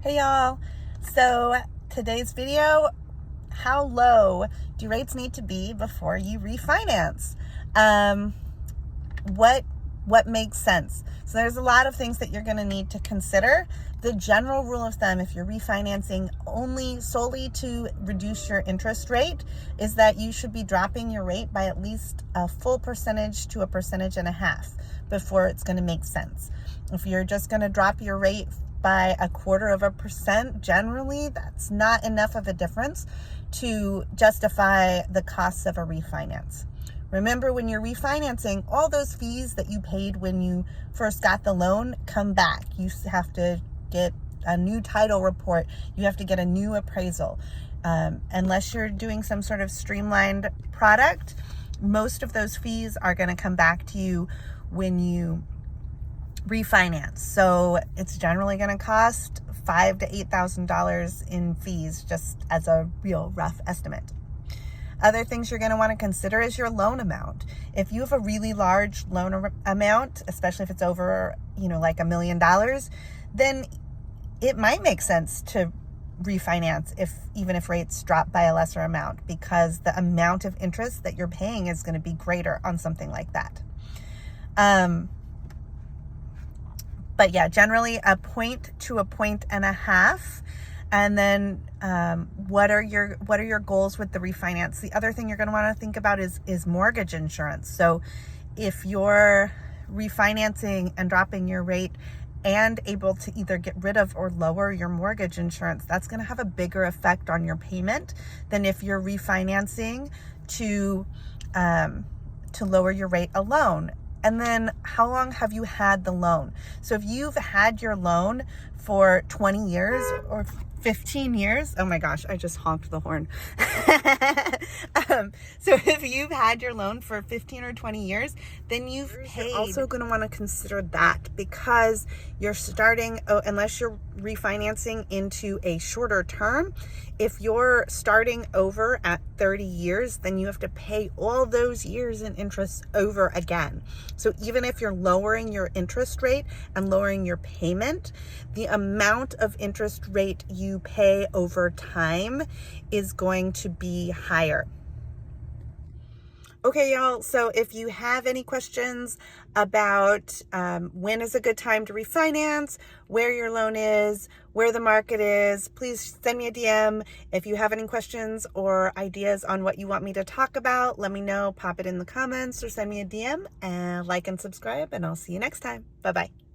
Hey y'all, so today's video, how low do rates need to be before you refinance? What makes sense? So there's a lot of things that you're going to need to consider. The general rule of thumb, if you're refinancing only solely to reduce your interest rate, is that you should be dropping your rate by at least a full percentage to 1.5% before it's going to make sense. If you're just going to drop your rate by 0.25%, generally that's not enough of a difference to justify the costs of a refinance. Remember, when you're refinancing, all those fees that you paid when you first got the loan come back. You have to get a new title report. You have to get a new appraisal. Unless you're doing some sort of streamlined product, most of those fees are going to come back to you when you refinance. So it's generally going to cost $5,000 to $8,000 in fees, just as a real rough estimate. Other things you're going to want to consider is your loan amount. If you have a really large loan amount, especially if it's over, like $1 million, then it might make sense to refinance even if rates drop by a lesser amount, because the amount of interest that you're paying is going to be greater on something like that. But yeah, generally 1 to 1.5. And then what are your goals with the refinance? The other thing you're going to want to think about is mortgage insurance. So if you're refinancing and dropping your rate and able to either get rid of or lower your mortgage insurance, that's going to have a bigger effect on your payment than if you're refinancing to lower your rate alone. And then how long have you had the loan? So if you've had your loan for 20 years or 15 years, oh my gosh, I just honked the horn. So if you've had your loan for 15 or 20 years, then you've paid. You're also going to want to consider that, because you're starting, unless you're refinancing into a shorter term, if you're starting over at 30 years, then you have to pay all those years in interest over again. So even if you're lowering your interest rate and lowering your payment, the amount of interest rate you pay over time is going to be higher. Okay, y'all, so if you have any questions about when is a good time to refinance, where your loan is, where the market is, please send me a DM. If you have any questions or ideas on what you want me to talk about, let me know. Pop it in the comments or send me a DM, and like and subscribe, and I'll see you next time. Bye-bye.